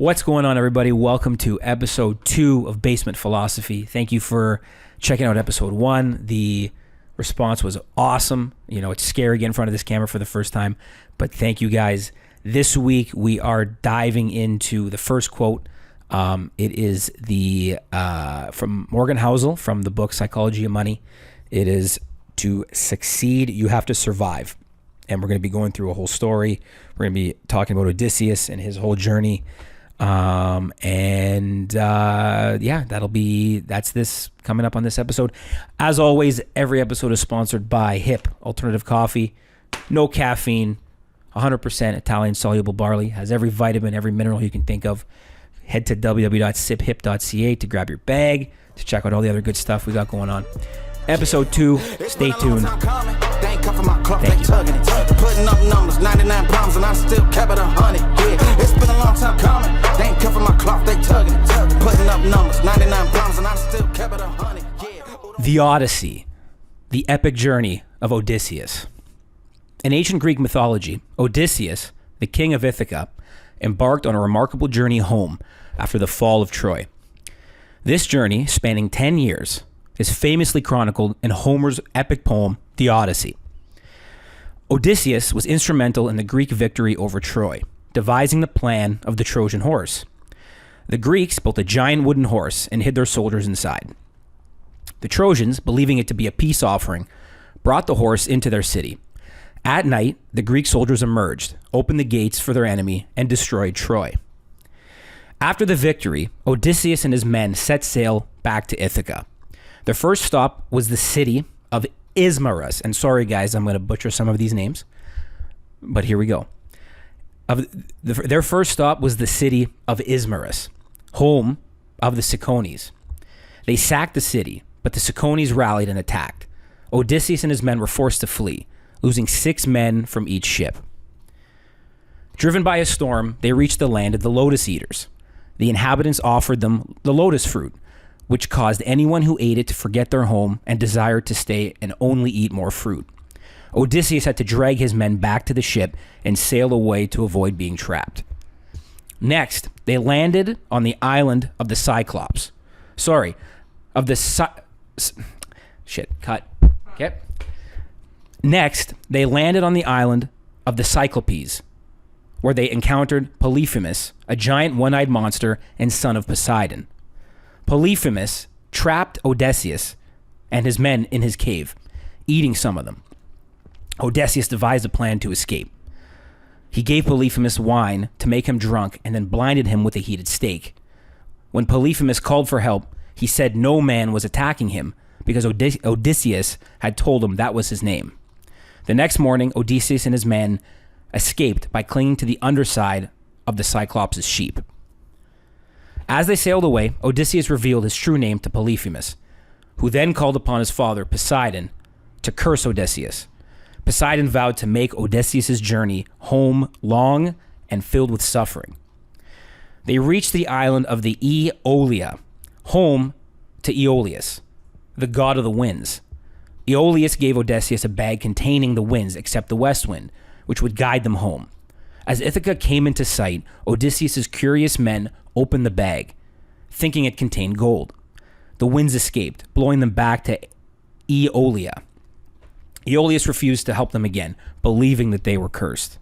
What's going on, everybody? Welcome to episode 2 of Basement Philosophy. Thank you for checking out episode 1. The response was awesome. You know, it's scary getting in front of this camera for the first time, but thank you guys. This week, we are diving into the first quote. It is from Morgan Housel from the book Psychology of Money. It is, to succeed, you have to survive. And we're going to be going through a whole story. We're going to be talking about Odysseus and his whole journey. That's this coming up on this episode. As always, every episode is sponsored by HIP Alternative Coffee. No caffeine, 100% Italian soluble barley, has every vitamin, every mineral you can think of. Head to www.siphip.ca to grab your bag, to check out all the other good stuff we got going on. Episode 2, stay tuned. Thank you. Putting up numbers, 99 problems, and I still kept it 100. Yeah, it's been a long time coming. They ain't covering my cloth, they tugging it. Putting up numbers, 99 problems, and I still kept it 100. Yeah. The Odyssey, the epic journey of Odysseus. In ancient Greek mythology, Odysseus, the king of Ithaca, embarked on a remarkable journey home after the fall of Troy. This journey, spanning 10 years, is famously chronicled in Homer's epic poem, The Odyssey. Odysseus was instrumental in the Greek victory over Troy, devising the plan of the Trojan horse. The Greeks built a giant wooden horse and hid their soldiers inside. The Trojans, believing it to be a peace offering, brought the horse into their city. At night, the Greek soldiers emerged, opened the gates for their enemy, and destroyed Troy. After the victory, Odysseus and his men set sail back to Ithaca. Their first stop was the city of Ismarus. And sorry, guys, I'm going to butcher some of these names, but here we go. Their first stop was the city of Ismarus, home of the Cicones. They sacked the city, but the Cicones rallied and attacked. Odysseus and his men were forced to flee, losing 6 men from each ship. Driven by a storm, they reached the land of the lotus eaters. The inhabitants offered them the lotus fruit, which caused anyone who ate it to forget their home and desired to stay and only eat more fruit. Odysseus had to drag his men back to the ship and sail away to avoid being trapped. Next, they landed on the island of the Cyclops. Okay. Next, they landed on the island of the Cyclopes, where they encountered Polyphemus, a giant one-eyed monster and son of Poseidon. Polyphemus trapped Odysseus and his men in his cave, eating some of them. Odysseus devised a plan to escape. He gave Polyphemus wine to make him drunk and then blinded him with a heated stake. When Polyphemus called for help, he said no man was attacking him because Odysseus had told him that was his name. The next morning, Odysseus and his men escaped by clinging to the underside of the Cyclops' sheep. As they sailed away, Odysseus revealed his true name to Polyphemus, who then called upon his father, Poseidon, to curse Odysseus. Poseidon vowed to make Odysseus' journey home long and filled with suffering. They reached the island of the Aeolia, home to Aeolus, the god of the winds. Aeolus gave Odysseus a bag containing the winds except the west wind, which would guide them home. As Ithaca came into sight, Odysseus' curious men opened the bag, thinking it contained gold. The winds escaped, blowing them back to Aeolia. Aeolus refused to help them again, believing that they were cursed.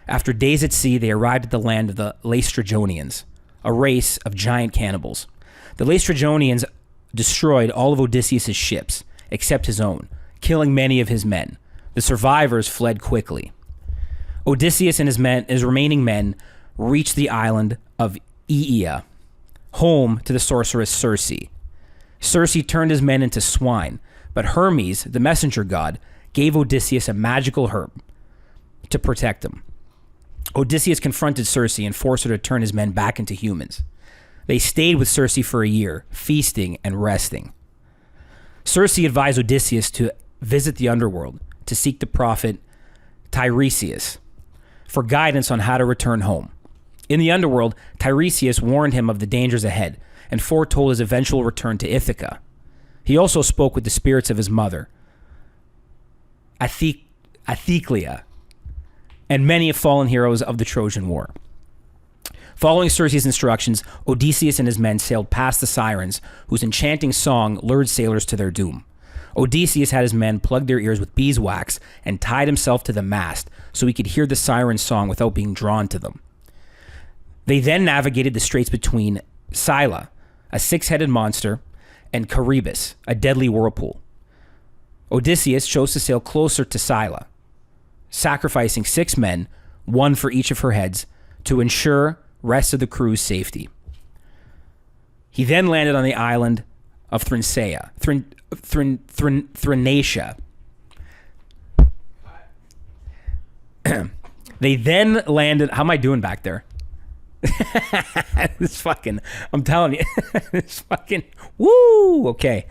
After days at sea, they arrived at the land of the Laestrygonians, a race of giant cannibals. The Laestrygonians destroyed all of Odysseus' ships, except his own, killing many of his men. The survivors fled quickly. Odysseus and his remaining men reached the island of Aea, home to the sorceress Circe. Circe turned his men into swine, but Hermes, the messenger god, gave Odysseus a magical herb to protect him. Odysseus confronted Circe and forced her to turn his men back into humans. They stayed with Circe for a year, feasting and resting. Circe advised Odysseus to visit the underworld to seek the prophet Tiresias for guidance on how to return home. In the underworld, Tiresias warned him of the dangers ahead and foretold his eventual return to Ithaca. He also spoke with the spirits of his mother, Ithaca, and many fallen heroes of the Trojan War. Following Circe's instructions, Odysseus and his men sailed past the sirens, whose enchanting song lured sailors to their doom. Odysseus had his men plug their ears with beeswax and tied himself to the mast so he could hear the siren song without being drawn to them. They then navigated the straits between Scylla, a six-headed monster, and Charybdis, a deadly whirlpool. Odysseus chose to sail closer to Scylla, sacrificing 6 men, 1 for each of her heads, to ensure rest of the crew's safety. He then landed on the island of Thrinacia. They then landed. How am I doing back there? This fucking, I'm telling you, this fucking, woo, okay.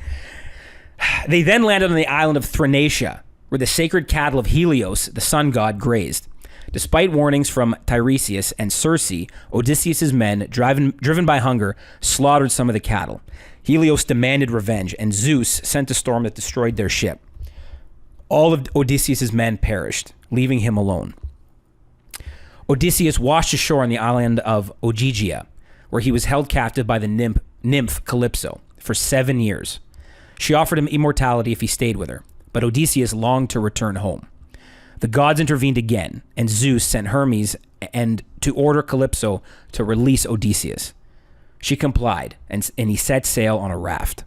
They then landed on the island of Thrinacia, where the sacred cattle of Helios, the sun god, grazed. Despite warnings from Tiresias and Circe, Odysseus' men, driven by hunger, slaughtered some of the cattle. Helios demanded revenge, and Zeus sent a storm that destroyed their ship. All of Odysseus' men perished, leaving him alone. Odysseus washed ashore on the island of Ogygia, where he was held captive by the nymph Calypso for 7 years. She offered him immortality if he stayed with her, but Odysseus longed to return home. The gods intervened again, and Zeus sent Hermes and to order Calypso to release Odysseus. She complied, and he set sail on a raft.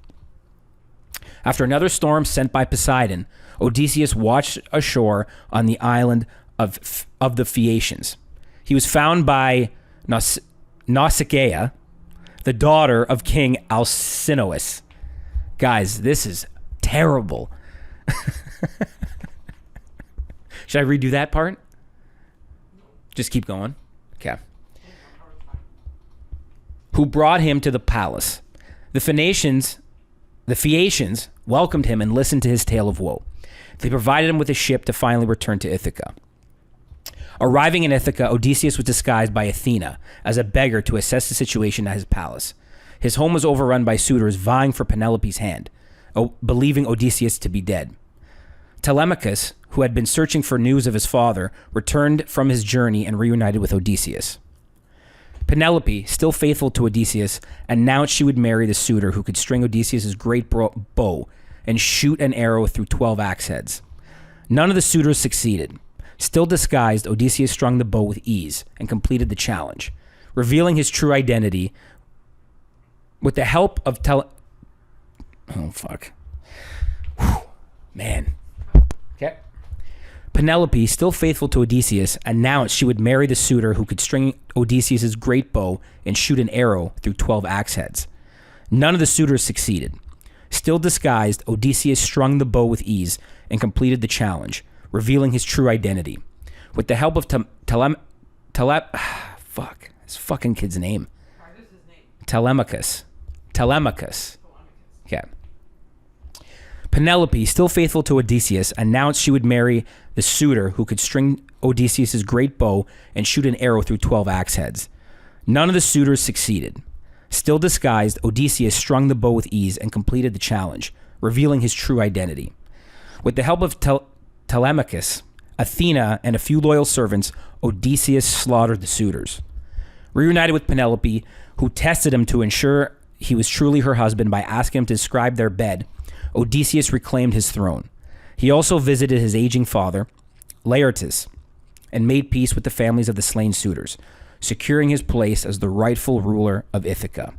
After another storm sent by Poseidon, Odysseus watched ashore on the island of the Phaeacians. He was found by Nausicaa, the daughter of King Alcinous. Guys, this is terrible. Should I redo that part? Just keep going. Okay. Who brought him to the palace. The Phaeacians welcomed him and listened to his tale of woe. They provided him with a ship to finally return to Ithaca. Arriving in Ithaca, Odysseus was disguised by Athena as a beggar to assess the situation at his palace. His home was overrun by suitors vying for Penelope's hand, believing Odysseus to be dead. Telemachus, who had been searching for news of his father, returned from his journey and reunited with Odysseus. Penelope, still faithful to Odysseus, announced she would marry the suitor who could string Odysseus' great bow and shoot an arrow through 12 axe heads. None of the suitors succeeded. Still disguised, Odysseus strung the bow with ease and completed the challenge, revealing his true identity with the help of Oh, fuck. Whew. Man. Okay. Penelope, still faithful to Odysseus, announced she would marry the suitor who could string Odysseus' great bow and shoot an arrow through 12 axe heads. None of the suitors succeeded. Still disguised, Odysseus strung the bow with ease and completed the challenge, revealing his true identity. With the help of fuck, this fucking kid's name. Telemachus. Okay. Penelope, still faithful to Odysseus, announced she would marry the suitor who could string Odysseus' great bow and shoot an arrow through 12 axe heads. None of the suitors succeeded. Still disguised, Odysseus strung the bow with ease and completed the challenge, revealing his true identity. With the help of Telemachus, Athena, and a few loyal servants, Odysseus slaughtered the suitors. Reunited with Penelope, who tested him to ensure he was truly her husband by asking him to describe their bed, Odysseus reclaimed his throne. He also visited his aging father, Laertes, and made peace with the families of the slain suitors, securing his place as the rightful ruler of Ithaca.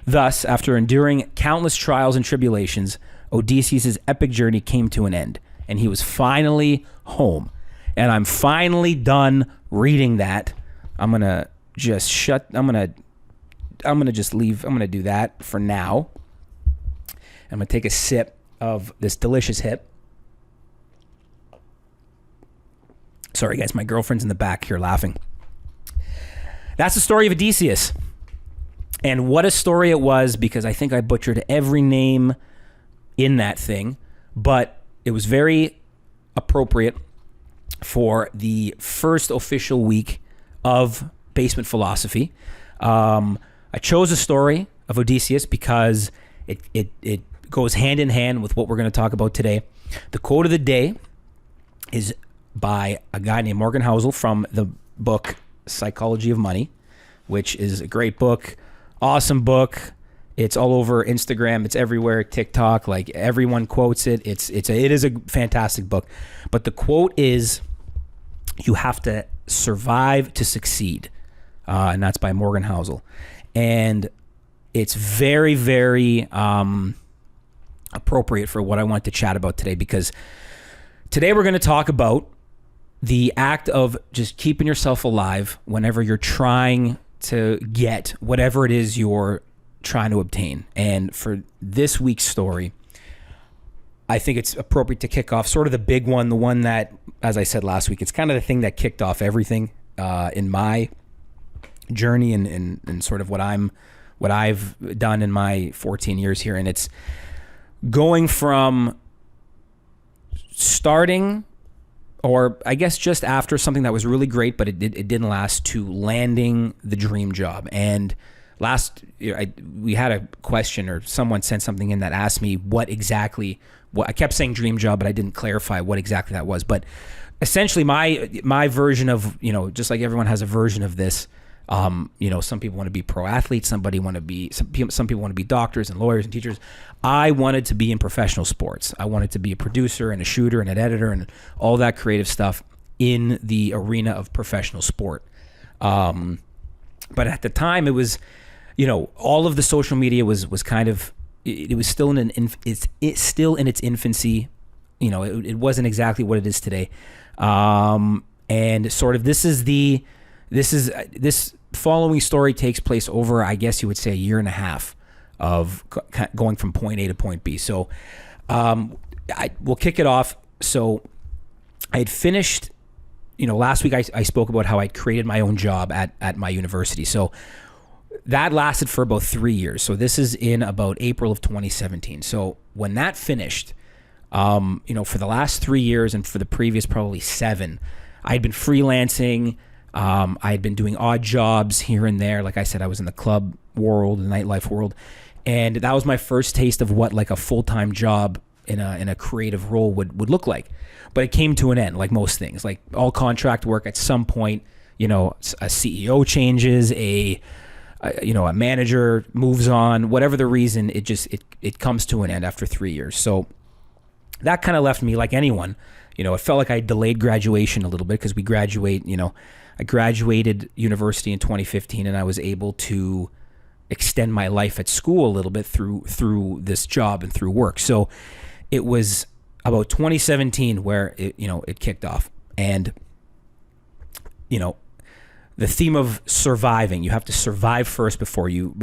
Thus, after enduring countless trials and tribulations, Odysseus' epic journey came to an end, and he was finally home. And I'm finally done reading that. I'm gonna just do that for now. I'm gonna take a sip of this delicious hip. Sorry guys, my girlfriend's in the back here laughing. That's the story of Odysseus. And what a story it was, because I think I butchered every name in that thing, but it was very appropriate for the first official week of Basement Philosophy. I chose a story of Odysseus because it goes hand in hand with what we're going to talk about today. The quote of the day is by a guy named Morgan Housel from the book Psychology of Money. which is a great book, awesome book. It's all over Instagram. It's everywhere, TikTok. Like everyone quotes it. It is a fantastic book. But the quote is, "You have to survive to succeed," and that's by Morgan Housel. And it's very, very appropriate for what I want to chat about today, because today we're going to talk about the act of just keeping yourself alive whenever you're trying to get whatever it is you're trying to obtain. And for this week's story, I think it's appropriate to kick off sort of the big one, the one that, as I said last week, it's kind of the thing that kicked off everything in my journey and sort of what I've done in my 14 years here. And it's going from starting, or I guess just after something that was really great, but it didn't last, to landing the dream job. And last year, we had a question, or someone sent something in that asked me what I kept saying dream job, but I didn't clarify what exactly that was. But essentially my version of, just like everyone has a version of this, some people want to be pro athletes, some people want to be doctors and lawyers and teachers. I wanted to be in professional sports. I wanted to be a producer and a shooter and an editor and all that creative stuff in the arena of professional sport. But at the time, it was, all of the social media was kind of, it was still it's still in its infancy. It wasn't exactly what it is today. And sort of this following story takes place over, I guess you would say, a year and a half of going from point A to point B. So we'll kick it off. So I had finished, last week I spoke about how I'd created my own job at my university. So that lasted for about 3 years. So this is in about April of 2017. So when that finished, for the last 3 years and for the previous probably 7, I'd been freelancing. I had been doing odd jobs here and there. Like I said, I was in the club world, the nightlife world. And that was my first taste of what like a full-time job in a creative role would look like. But it came to an end, like most things. Like all contract work, at some point, a CEO changes, a manager moves on, whatever the reason, it comes to an end after 3 years. So that kind of left me like anyone. It felt like I delayed graduation a little bit, because we graduate, I graduated university in 2015, and I was able to extend my life at school a little bit through this job and through work. So it was about 2017 where it kicked off. And the theme of surviving, you have to survive first before you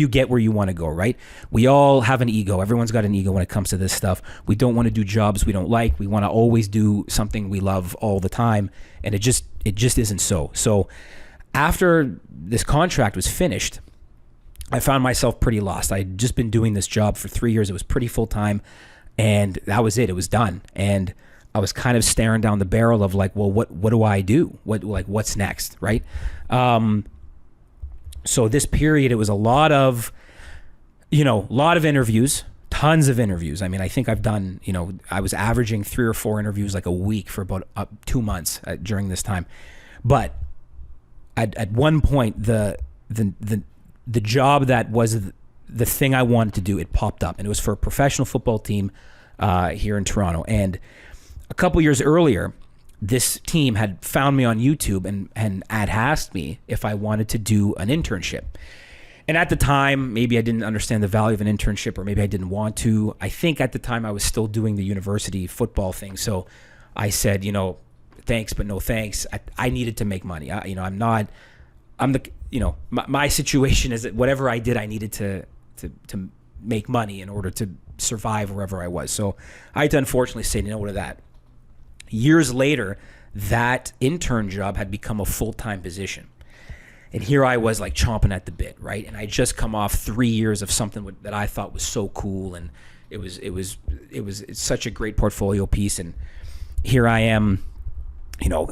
get where you want to go, right? We all have an ego. Everyone's got an ego when it comes to this stuff. We don't want to do jobs we don't like. We want to always do something we love all the time, and it just isn't so. So after this contract was finished, I found myself pretty lost. I'd just been doing this job for 3 years. It was pretty full time, and that was it. It was done. And I was kind of staring down the barrel of like, well, what do I do? What's next, right? So this period, it was a lot of interviews, tons of interviews. I mean, I think I've done, I was averaging 3 or 4 interviews like a week for about 2 months during this time. But at one point, the job that was the thing I wanted to do, it popped up, and it was for a professional football team here in Toronto. And a couple years earlier, this team had found me on YouTube and had asked me if I wanted to do an internship. And at the time, maybe I didn't understand the value of an internship, or maybe I didn't want to. I think at the time I was still doing the university football thing. So I said, thanks, but no thanks. I needed to make money. My situation is that whatever I did, I needed to make money in order to survive wherever I was. So I had to unfortunately say no to that. Years later, that intern job had become a full-time position. And here I was like chomping at the bit, right? And I just come off 3 years of something that I thought was so cool, and it's such a great portfolio piece. And here I am,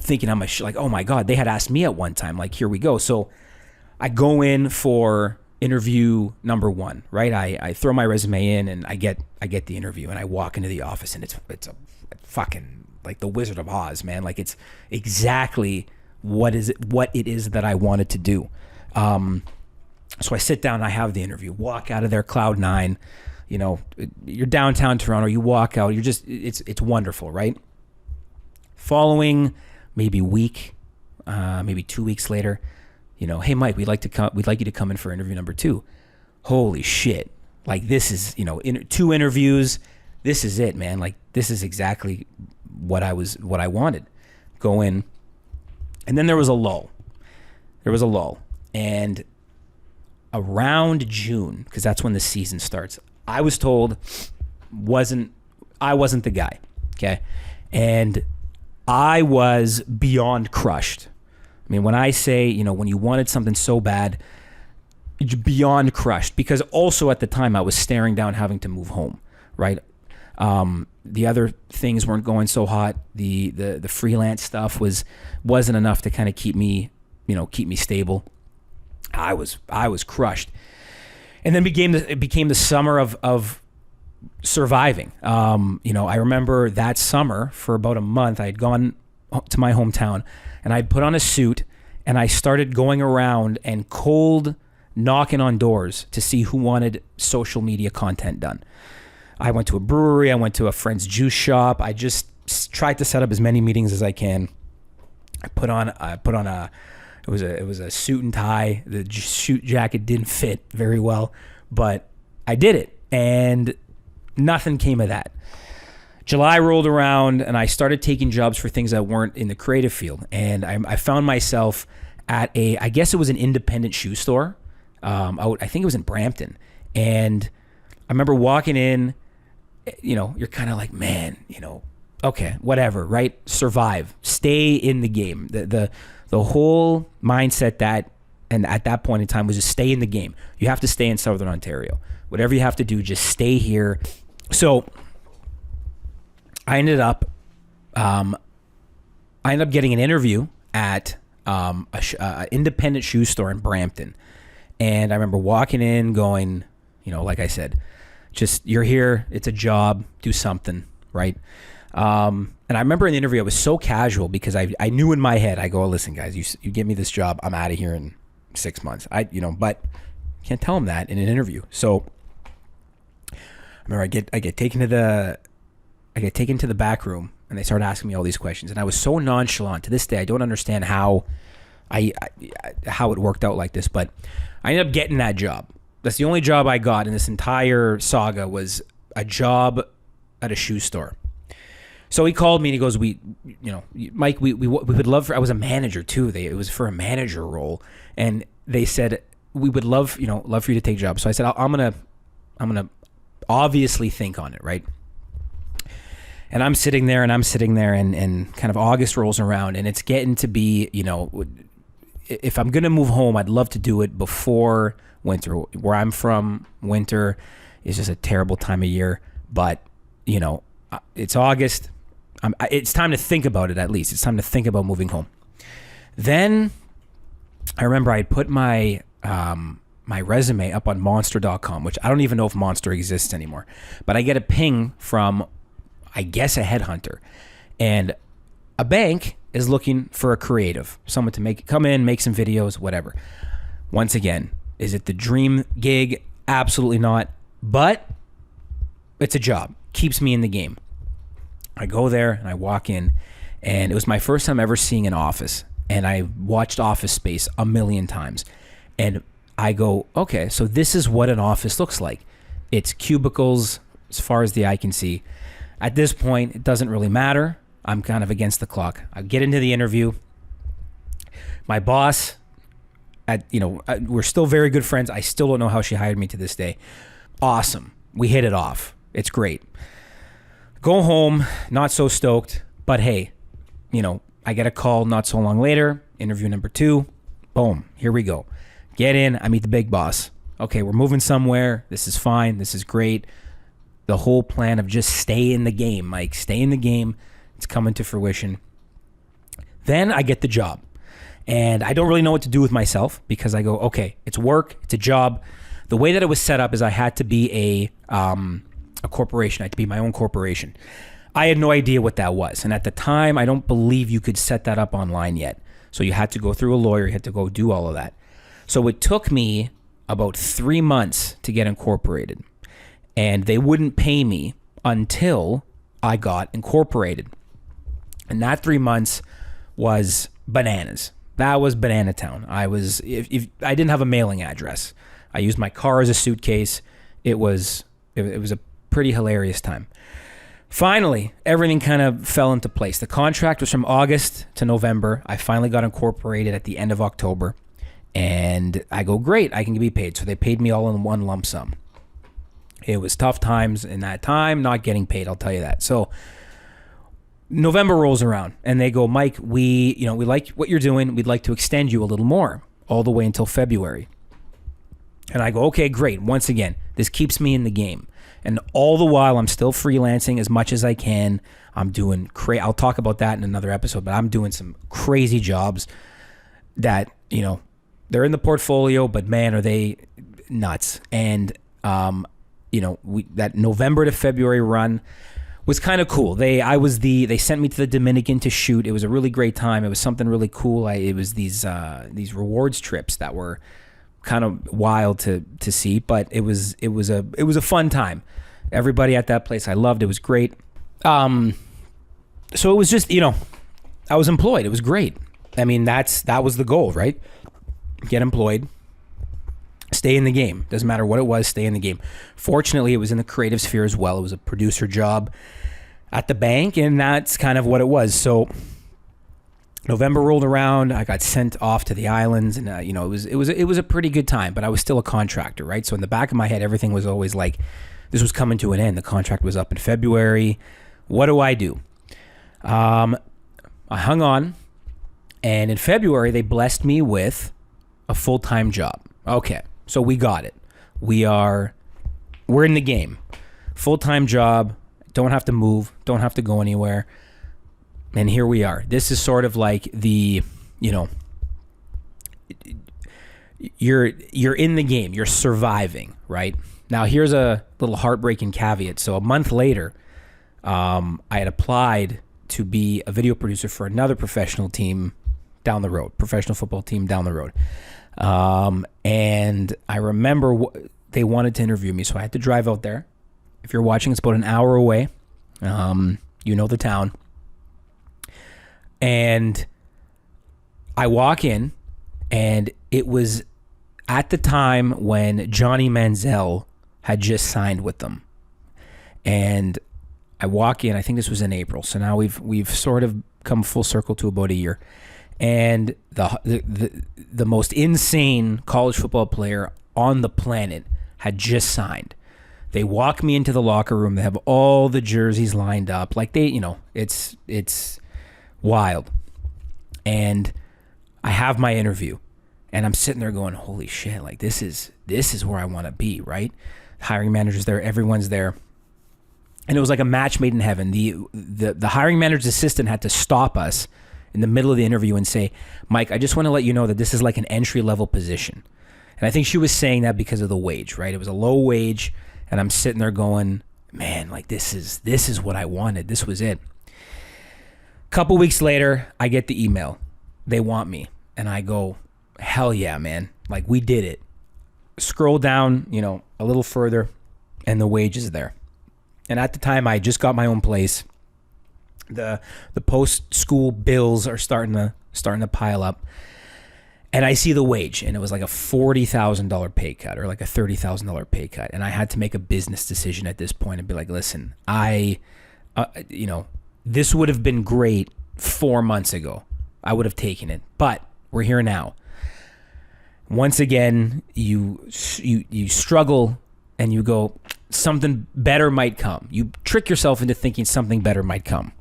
thinking like, oh my God, they had asked me at one time, like, here we go. So I go in for interview number 1, right? I throw my resume in, and I get the interview, and I walk into the office, and it's a fucking like the Wizard of Oz, man. Like, it's exactly what it is that I wanted to do. So I sit down, I have the interview, walk out of there, cloud nine. You know, you're downtown Toronto, you walk out, you're just, it's wonderful, right? Following maybe week, maybe 2 weeks later, you know, hey Mike, we'd like you to come in for interview number 2. Holy shit. Like this is, you know, 2 interviews. This is it, man. Like this is exactly what I wanted. Go in. And then there was a lull. And around June, because that's when the season starts, I was told I wasn't the guy. Okay. And I was beyond crushed. I mean, when I say, you know, when you wanted something so bad, beyond crushed, because also at the time I was staring down having to move home, right? The other things weren't going so hot. The freelance stuff wasn't enough to kind of keep me stable. I was crushed. And then it became the summer of surviving. You know, I remember that summer for about a month, I had gone to my hometown and I'd put on a suit and I started going around and cold knocking on doors to see who wanted social media content done. I went to a brewery, I went to a friend's juice shop. I just tried to set up as many meetings as I can. I put on it was a suit and tie. The suit jacket didn't fit very well, but I did it and nothing came of that. July rolled around and I started taking jobs for things that weren't in the creative field. And I found myself at I guess it was an independent shoe store. I think it was in Brampton. And I remember walking in, you know, you're kind of like, man, you know, okay, whatever, right? Survive, stay in the game. The whole mindset and at that point in time was just stay in the game. You have to stay in Southern Ontario. Whatever you have to do, just stay here. So I ended up getting an interview at a independent shoe store in Brampton. And I remember walking in going, you know, like I said, just, you're here, it's a job, do something, right? And I remember in the interview, I was so casual because I knew in my head, I go, oh, listen, guys, you give me this job, I'm out of here in 6 months. But can't tell them that in an interview. So I remember I get taken to the back room and they started asking me all these questions. And I was so nonchalant. To this day, I don't understand how it worked out like this, but I ended up getting that job. That's the only job I got in this entire saga, was a job at a shoe store. So he called me and he goes, Mike, we would love for, I was a manager too. It was for a manager role. And they said, we would love for you to take jobs. So I said, I'm going to obviously think on it. Right. And I'm sitting there and kind of August rolls around and it's getting to be, you know, if I'm going to move home, I'd love to do it before winter. Where I'm from, winter is just a terrible time of year, but you know, it's August. It's time to think about it. At least it's time to think about moving home. Then I remember I had put my resume up on monster.com, which I don't even know if Monster exists anymore, but I get a ping from, I guess, a headhunter, and a bank is looking for a creative, someone to come in, make some videos, whatever. Once again, is it the dream gig? Absolutely not. But it's a job. Keeps me in the game. I go there and I walk in, and it was my first time ever seeing an office. And I watched Office Space a million times. And I go, okay, so this is what an office looks like. It's cubicles as far as the eye can see. At this point, it doesn't really matter. I'm kind of against the clock. I get into the interview. My boss, we're still very good friends. I still don't know how she hired me to this day. Awesome. We hit it off. It's great. Go home, not so stoked, but hey, you know, I get a call not so long later, interview number 2, boom, here we go. Get in, I meet the big boss. Okay, we're moving somewhere. This is fine. This is great. The whole plan of just stay in the game, Mike, stay in the game. It's coming to fruition. Then I get the job. And I don't really know what to do with myself because I go, okay, it's work, it's a job. The way that it was set up is I had to be a corporation. I had to be my own corporation. I had no idea what that was. And at the time, I don't believe you could set that up online yet. So you had to go through a lawyer. You had to go do all of that. So it took me about 3 months to get incorporated, and they wouldn't pay me until I got incorporated. And that 3 months was bananas. That was Banana Town. If I didn't have a mailing address, I used my car as a suitcase. It was a pretty hilarious time. Finally, everything kind of fell into place. The contract was from August to November. I finally got incorporated at the end of October. And I go, great, I can be paid. So they paid me all in one lump sum. It was tough times in that time, not getting paid, I'll tell you that. So November rolls around and they go, Mike, we like what you're doing. We'd like to extend you a little more, all the way until February. And I go, okay, great. Once again, this keeps me in the game. And all the while, I'm still freelancing as much as I can. I'm doing I'll talk about that in another episode, but I'm doing some crazy jobs that, they're in the portfolio, but man, are they nuts. And, that November to February run was kind of cool. They sent me to the Dominican to shoot. It was a really great time. It was something really cool. It was these rewards trips that were kind of wild to see, but it was a fun time. Everybody at that place I loved. It was great. So it was just, I was employed. It was great. I mean, that was the goal, right? Get employed, stay in the game. Doesn't matter what it was, stay in the game. Fortunately, it was in the creative sphere as well. It was a producer job at the bank, and that's kind of what it was. So November rolled around. I got sent off to the islands, and it was a pretty good time. But I was still a contractor, right? So in the back of my head, everything was always like, this was coming to an end. The contract was up in February. What do I do? I hung on, and in February they blessed me with a full-time job. Okay, so we got it. We're in the game. Full-time job. Don't have to move. Don't have to go anywhere. And here we are. This is sort of like the, you're in the game. You're surviving, right? Now, here's a little heartbreaking caveat. So a month later, I had applied to be a video producer for another professional team down the road, professional football team down the road. And I remember they wanted to interview me, so I had to drive out there. If you're watching, it's about an hour away. The town. And I walk in, and it was at the time when Johnny Manziel had just signed with them. And I walk in, I think this was in April. So now we've sort of come full circle to about a year. And the most insane college football player on the planet had just signed. They walk me into the locker room. They have all the jerseys lined up. Like it's wild. And I have my interview, and I'm sitting there going, holy shit, like this is where I want to be, right? Hiring manager's there, everyone's there. And it was like a match made in heaven. The hiring manager's assistant had to stop us in the middle of the interview and say, Mike, I just want to let you know that this is like an entry-level position. And I think she was saying that because of the wage, right? It was a low wage, and I'm sitting there going, man, like this is what I wanted. This was it. Couple weeks later, I get the email. They want me. And I go, hell yeah, man. Like, we did it. Scroll down, a little further, and the wage is there. And at the time, I just got my own place. The post-school bills are starting to pile up. And I see the wage, and it was like a $40,000 pay cut or like a $30,000 pay cut. And I had to make a business decision at this point and be like, listen, this would have been great 4 months ago. I would have taken it, but we're here now. Once again, you struggle and you go, something better might come. You trick yourself into thinking something better might come.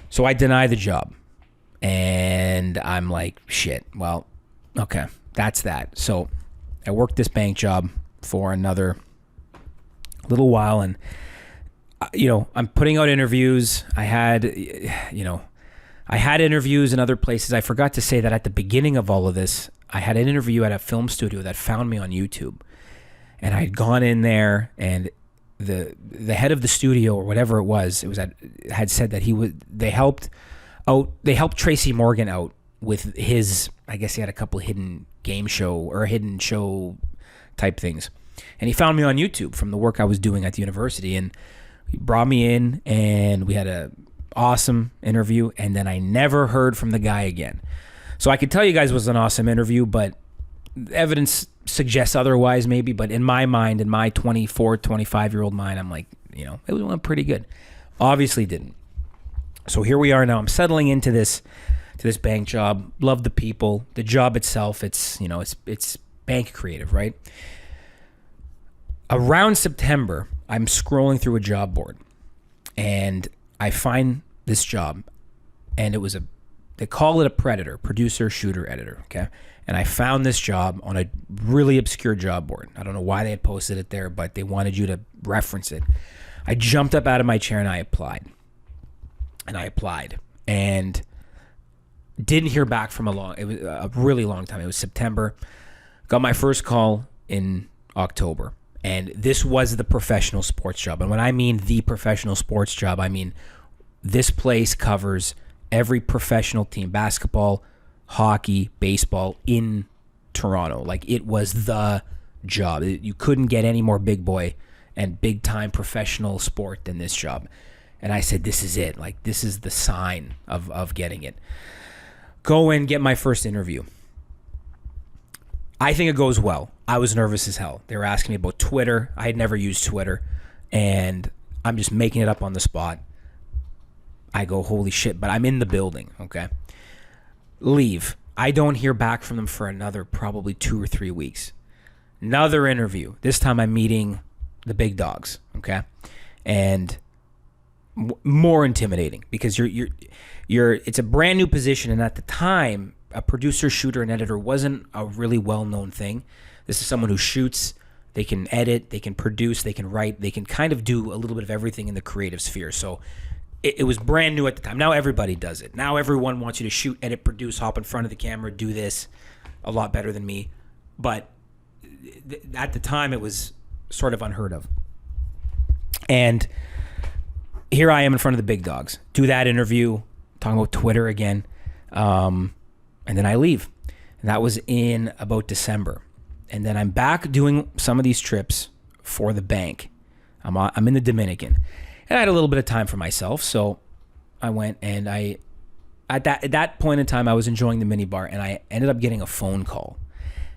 So I deny the job, and I'm like, shit, well, okay, that's that. So I worked this bank job for another little while, and I'm putting out interviews. I had interviews in other places. I forgot to say that at the beginning of all of this, I had an interview at a film studio that found me on YouTube. And I had gone in there, and the head of the studio or whatever it was had said that they helped Tracy Morgan out with his, I guess he had a couple hidden game show or hidden show type things. And he found me on YouTube from the work I was doing at the university, and he brought me in, and we had a awesome interview, and then I never heard from the guy again. So I could tell you guys it was an awesome interview, but evidence suggests otherwise maybe. But in my mind, in my 24, 25-year-old mind, I'm like, it went pretty good. Obviously didn't. So here we are now. I'm settling into this bank job. Love the people. The job itself, it's bank creative, right? Around September, I'm scrolling through a job board, and I find this job, and they call it a predator, producer, shooter, editor, okay? And I found this job on a really obscure job board. I don't know why they had posted it there, but they wanted you to reference it. I jumped up out of my chair and I applied. And didn't hear back from it was a really long time. It was September. Got my first call in October. And this was the professional sports job. And when I mean the professional sports job, I mean this place covers every professional team, basketball, hockey, baseball in Toronto. Like, it was the job. You couldn't get any more big boy and big time professional sport than this job. And I said, this is it. Like, this is the sign of getting it. Go in, get my first interview. I think it goes well. I was nervous as hell. They were asking me about Twitter. I had never used Twitter, and I'm just making it up on the spot. I go, holy shit, but I'm in the building, okay? Leave. I don't hear back from them for another probably 2 or 3 weeks. Another interview. This time I'm meeting the big dogs, okay? And more intimidating because it's a brand new position, and at the time, a producer, shooter, and editor wasn't a really well-known thing. This is someone who shoots, they can edit, they can produce, they can write, they can kind of do a little bit of everything in the creative sphere. So it was brand new at the time. Now everybody does it. Now everyone wants you to shoot, edit, produce, hop in front of the camera, do this a lot better than me. But at the time, it was sort of unheard of. And here I am in front of the big dogs. Do that interview, talking about Twitter again. And then I leave. And that was in about December. And then I'm back doing some of these trips for the bank. I'm in the Dominican. And I had a little bit of time for myself, so I went, and at that point in time, I was enjoying the minibar, and I ended up getting a phone call.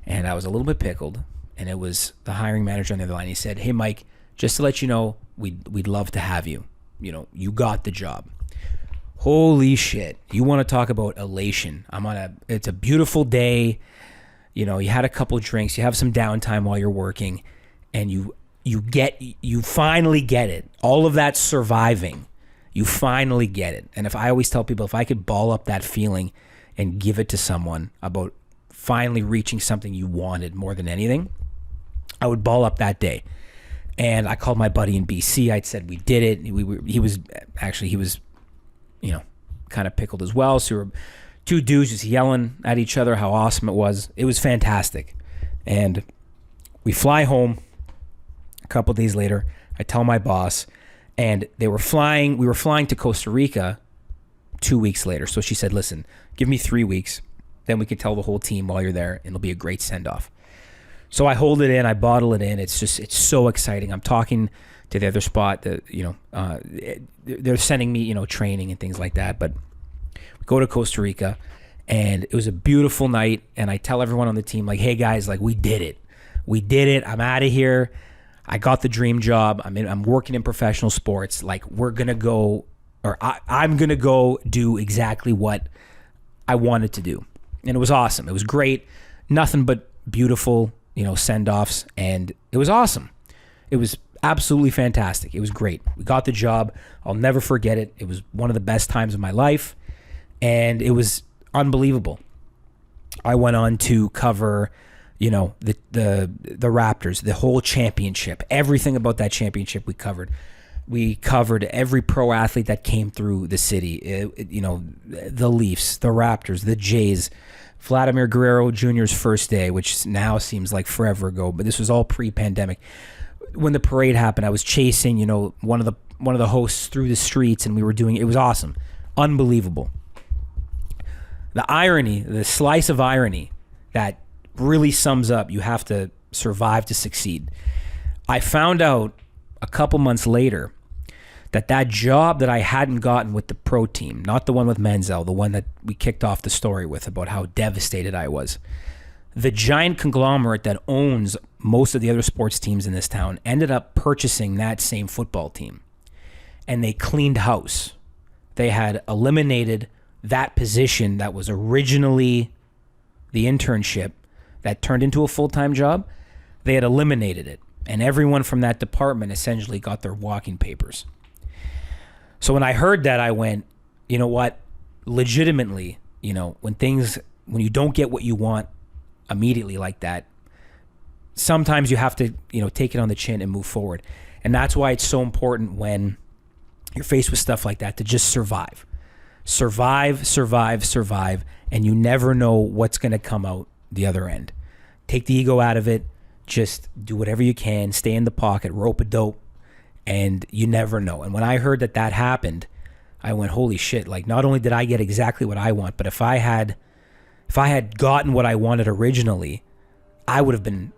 And I was a little bit pickled, and it was the hiring manager on the other line. He said, "Hey, Mike, just to let you know, we'd love to have you. You got the job." Holy shit. You want to talk about elation. It's a beautiful day. You had a couple of drinks, you have some downtime while you're working, and you finally get it. All of that surviving, you finally get it. And I always tell people, if I could ball up that feeling and give it to someone about finally reaching something you wanted more than anything, I would ball up that day. And I called my buddy in BC. I said we did it. He was kind of pickled as well. So we were two dudes just yelling at each other how awesome it was. It was fantastic. And we fly home a couple days later. I tell my boss, and we were flying to Costa Rica 2 weeks later. So she said, listen, give me 3 weeks. Then we can tell the whole team while you're there, and it'll be a great send-off. So I hold it in, I bottle it in. It's so exciting. I'm talking to the other spot that, they're sending me, training and things like that. But we go to Costa Rica, and it was a beautiful night. And I tell everyone on the team, like, hey guys, like, we did it. I'm out of here. I got the dream job. I'm working in professional sports. Like, we're going to go, or I'm going to go do exactly what I wanted to do. And it was awesome. It was great. Nothing but beautiful, send-offs. And it was awesome. It was absolutely fantastic. It was great. We got the job. I'll never forget it. It was one of the best times of my life, and it was unbelievable. I went on to cover, the Raptors, the whole championship, everything about that championship we covered. We covered every pro athlete that came through the city. The Leafs, the Raptors, the Jays, Vladimir Guerrero Jr.'s first day, which now seems like forever ago, but this was all pre-pandemic. When the parade happened, I was chasing, one of the hosts through the streets, and it was awesome. Unbelievable. The irony, the slice of irony that really sums up, you have to survive to succeed. I found out a couple months later that job that I hadn't gotten with the pro team, not the one with Manziel, the one that we kicked off the story with about how devastated I was, the giant conglomerate that owns most of the other sports teams in this town ended up purchasing that same football team. And they cleaned house. They had eliminated that position that was originally the internship that turned into a full-time job. They had eliminated it. And everyone from that department essentially got their walking papers. So when I heard that, I went, you know what? Legitimately, when you don't get what you want immediately like that, sometimes you have to, take it on the chin and move forward. And that's why it's so important when you're faced with stuff like that to just survive. Survive, and you never know what's going to come out the other end. Take the ego out of it. Just do whatever you can. Stay in the pocket. Rope a dope. And you never know. And when I heard that happened, I went, holy shit. Like, not only did I get exactly what I want, but if I had gotten what I wanted originally, I would have been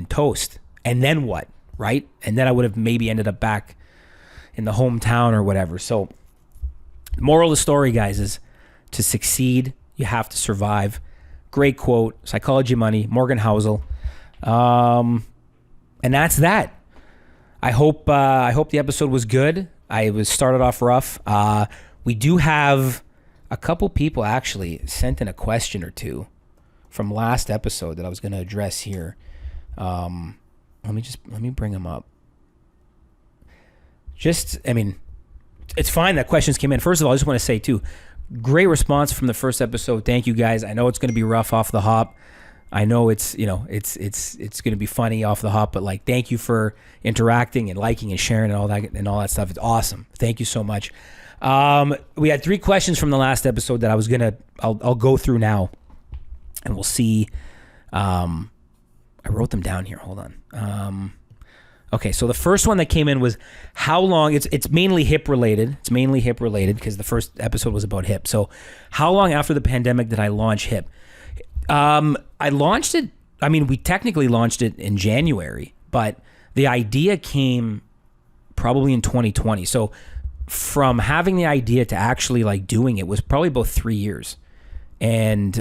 toast. And then what? Right? And then I would have maybe ended up back in the hometown or whatever. So the moral of the story, guys, is to succeed, you have to survive. Great quote, Psychology Money, Morgan Housel. And that's that. I hope the episode was good. I was started off rough. We do have a couple people actually sent in a question or two from last episode that I was going to address here. Let me bring them up. It's fine that questions came in. First of all, I just want to say too, great response from the first episode. Thank you guys. I know it's going to be rough off the hop. I know it's going to be funny off the hop, but thank you for interacting and liking and sharing and all that stuff. It's awesome. Thank you so much. We had 3 questions from the last episode that I'll go through now, and we'll see. I wrote them down here. Hold on. Okay, so the first one that came in was how long, it's mainly hip related. It's mainly hip related because the first episode was about hip. So how long after the pandemic did I launch hip? I launched it, we technically launched it in January, but the idea came probably in 2020. So from having the idea to actually doing it was probably about 3 years. And,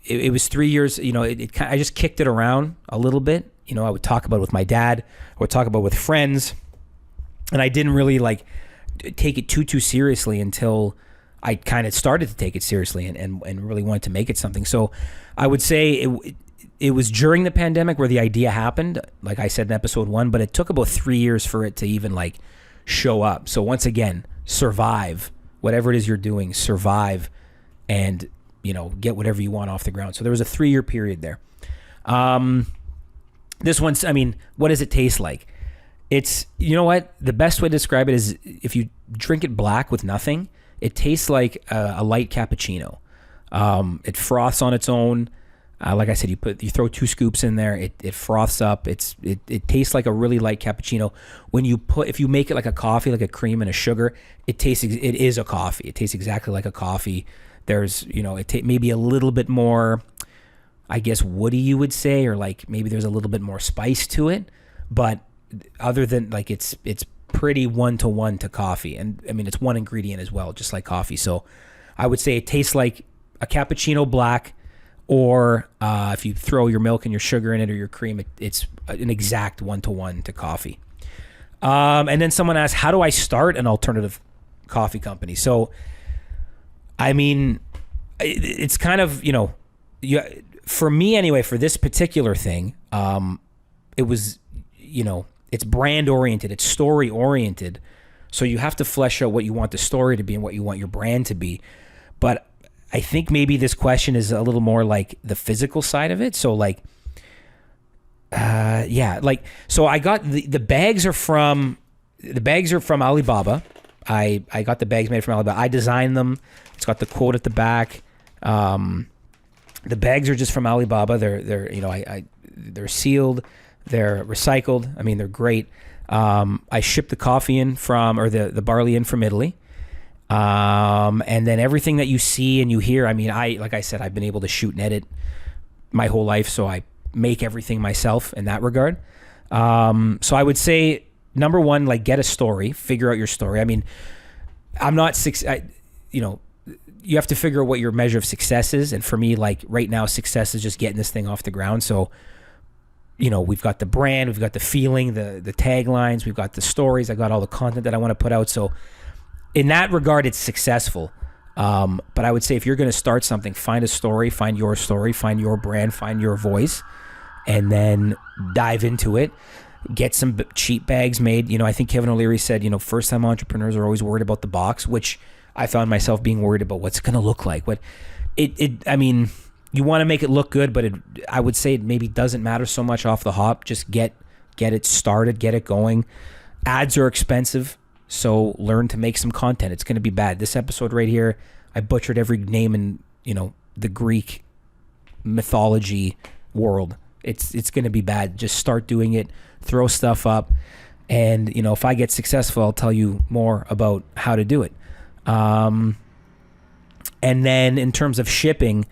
it was 3 years, I just kicked it around a little bit. I would talk about it with my dad, I would talk about it with friends, and I didn't really take it too seriously until I kind of started to take it seriously and really wanted to make it something. So I would say it was during the pandemic where the idea happened, like I said in episode 1, but it took about 3 years for it to even show up. So once again, survive, whatever it is you're doing, survive and, get whatever you want off the ground. So there was a 3-year period there. This one's, what does it taste like? It's, you know what? The best way to describe it is if you drink it black with nothing, it tastes like a light cappuccino. It froths on its own. Like I said, you throw 2 scoops in there, it froths up. It tastes like a really light cappuccino. If you make it like a coffee, like a cream and a sugar, it is a coffee. It tastes exactly like a coffee. There's, maybe a little bit more, I guess, woody, you would say, or maybe there's a little bit more spice to it. But other than it's pretty 1-to-1 to coffee. And it's one ingredient as well, just like coffee. So I would say it tastes like a cappuccino black, or if you throw your milk and your sugar in it or your cream, it's an exact 1-to-1 to coffee. And then someone asked, how do I start an alternative coffee company? So, it's kind of, for me anyway, for this particular thing, it was, it's brand oriented, it's story oriented. So you have to flesh out what you want the story to be and what you want your brand to be. But I think maybe this question is a little more like the physical side of it. So so I got the bags are from Alibaba. I got the bags made from Alibaba. I designed them. It's got the quote at the back. The bags are just from Alibaba. They're sealed. They're recycled. They're great. I shipped the coffee in the barley in from Italy. And then everything that you see and you hear, I mean, like I said, I've been able to shoot and edit my whole life, so I make everything myself in that regard. So I would say, number one, like, get a story, figure out your story. I mean, I'm not you have to figure out what your measure of success is. And for me, like right now, success is just getting this thing off the ground. So, we've got the brand, we've got the feeling, the taglines, we've got the stories, I got all the content that I want to put out. So in that regard, it's successful. But I would say if you're going to start something, find a story, find your brand, find your voice, and then dive into it. Get some cheap bags made. I think Kevin O'Leary said, first time entrepreneurs are always worried about the box, which I found myself being worried about what's it going to look like. I mean, you want to make it look good, but I would say it maybe doesn't matter so much off the hop. Just get it started, get it going. Ads are expensive, so learn to make some content. It's going to be bad. This episode right here, I butchered every name in, the Greek mythology world. It's going to be bad. Just start doing it, throw stuff up, and, if I get successful, I'll tell you more about how to do it. And then in terms of shipping's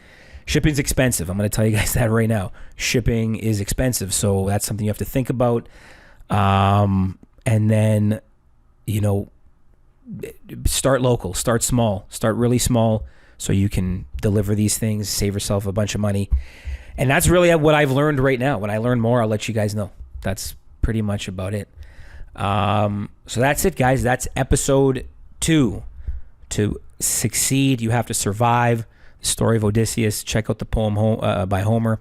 expensive. I'm going to tell you guys that right now. Shipping is expensive, so that's something you have to think about. And then, start local, start small, start really small, so you can deliver these things, save yourself a bunch of money. And that's really what I've learned right now. When I learn more, I'll let you guys know. That's pretty much about it. So that's it, guys. That's episode 2. To succeed, you have to survive. The story of Odysseus. Check out the poem by Homer.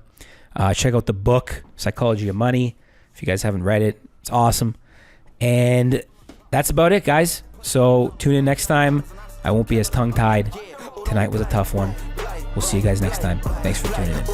Check out the book, Psychology of Money. If you guys haven't read it, it's awesome. And that's about it, guys. So tune in next time. I won't be as tongue-tied. Tonight was a tough one. We'll see you guys next time. Thanks for tuning in.